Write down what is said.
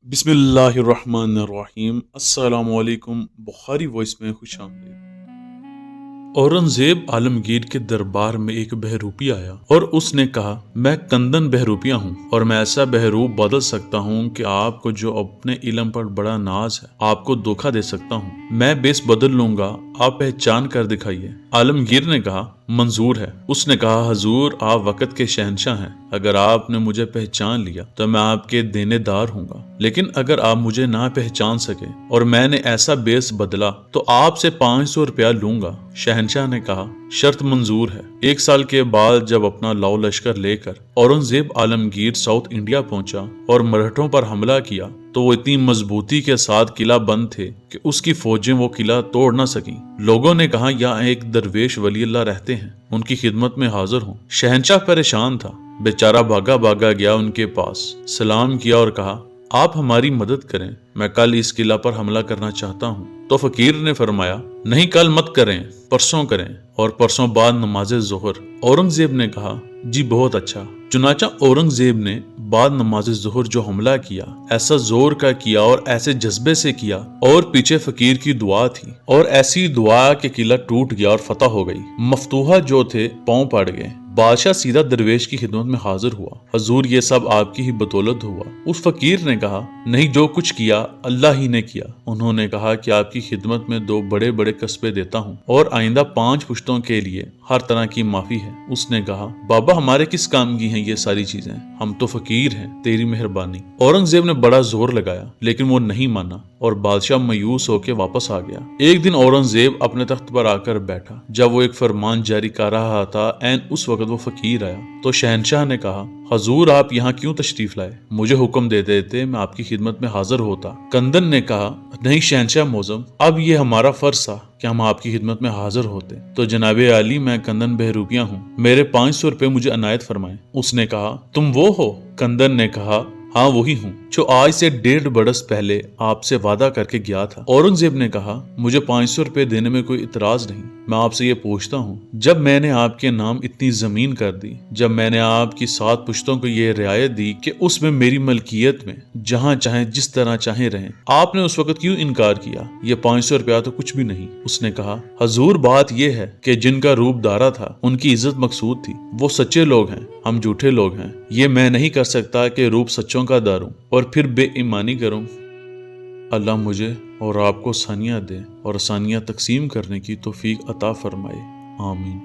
बिस्मिल्लाहिर्रहमानिर्रहीम। अस्सलामुअलैकुम। बुखारी वॉइस में खुश आमदीद। औरंगजेब आलमगीर के दरबार में एक बहरूपी आया और उसने कहा, मैं कंदन बहरूपिया हूँ और मैं ऐसा बहरूप बदल सकता हूँ कि आपको जो अपने इल्म पर बड़ा नाज है आपको धोखा दे सकता हूँ। मैं बेस बदल लूंगा, आप पहचान कर दिखाइए। आलमगीर ने कहा, मंजूर है। उसने कहा, हजूर आप वक़्त के शहंशाह हैं, अगर आपने मुझे पहचान लिया तो मैं आपके देनेदार हूँगा, लेकिन अगर आप मुझे ना पहचान सके और मैंने ऐसा बेस बदला तो आपसे 500 रुपया लूंगा। शहंशाह ने कहा, शर्त मंजूर है। 1 साल के बाद जब अपना लाओ लश्कर लेकर औरंगजेब आलमगीर साउथ इंडिया पहुंचा और मराठों पर हमला किया तो वो इतनी मजबूती के साथ किला बंद थे कि उसकी फौजें वो किला तोड़ न सकी। लोगों ने कहा, यहाँ एक दरवेश वली अल्लाह रहते हैं, उनकी खिदमत में हाजिर हूँ। शहंशाह परेशान था, बेचारा भागा भागा गया उनके पास, सलाम किया और कहा, आप हमारी मदद करें, मैं कल इस किला पर हमला करना चाहता हूँ। तो फकीर ने फरमाया, नहीं कल मत करें, परसों करें और परसों बाद नमाज जोहर। औरंगजेब ने कहा, जी बहुत अच्छा। चुनाचा औरंगजेब ने बाद नमाज जोहर जो हमला किया ऐसा जोर का किया और ऐसे जज्बे से किया और पीछे फकीर की दुआ थी और ऐसी दुआ के किला टूट गया और फतह हो गई। मफतूहा जो थे पांव पड़ गए। बादशाह सीधा दरवेश की खिदमत में हाजिर हुआ, हजूर ये सब आपकी ही बदौलत हुआ। उस फकीर ने कहा, नहीं जो कुछ किया अल्लाह ही ने किया। उन्होंने कहा कि आपकी खिदमत में 2 बड़े बड़े कस्बे देता हूँ और आइंदा 5 पुश्तों के लिए हर तरह की माफी है। उसने कहा, बाबा हमारे किस काम की हैं ये सारी चीजें, हम तो फकीर हैं, तेरी मेहरबानी। औरंगजेब ने बड़ा जोर लगाया लेकिन वो नहीं माना और बादशाह मायूस होकर वापस आ गया। एक दिन औरंगजेब अपने तख्त पर आकर बैठा। जब वो एक फरमान जारी कर रहा था, ऐन उस वक्त वो फकीर आया तो शहंशाह ने कहा, हजूर आप यहाँ क्यों तशरीफ लाए, मुझे हुक्म दे देते मैं आपकी खिदमत में हाजिर होता। कंदन ने कहा, नहीं शहंशाह मोज़म, अब ये हमारा फर्ज था कि हम आपकी खिदमत में हाजिर होते। तो जनाबे आली मैं कंदन बहरूपिया हूँ, मेरे 500 रुपए मुझे अनायत फरमाए। उसने कहा, तुम वो हो? कंदन ने कहा, हाँ वही हूँ जो आज से 1.5 बरस पहले आपसे वादा करके गया था। औरंगजेब ने कहा, मुझे 500 रुपए देने में कोई इतराज नहीं। मैं आपसे ये पूछता हूँ, जब मैंने आपके नाम इतनी जमीन कर दी, जब मैंने आपकी 7 पुश्तों को ये रियायत दी कि उसमें मेरी मलकियत में जहाँ चाहे जिस तरह चाहे रहें, आपने उस वक्त क्यों इनकार किया? ये 500 रुपया तो कुछ भी नहीं। उसने कहा, हजूर बात यह है कि जिनका रूप दारा था उनकी इज्जत मकसूद थी, वो सच्चे लोग हैं, हम झूठे लोग हैं। ये मैं नहीं कर सकता कि रूप सच्चों का दारूं और फिर बेईमानी करूं। अल्लाह मुझे और आपको आसानियां दे और आसानियां तकसीम करने की तौफीक अता फरमाए। आमीन।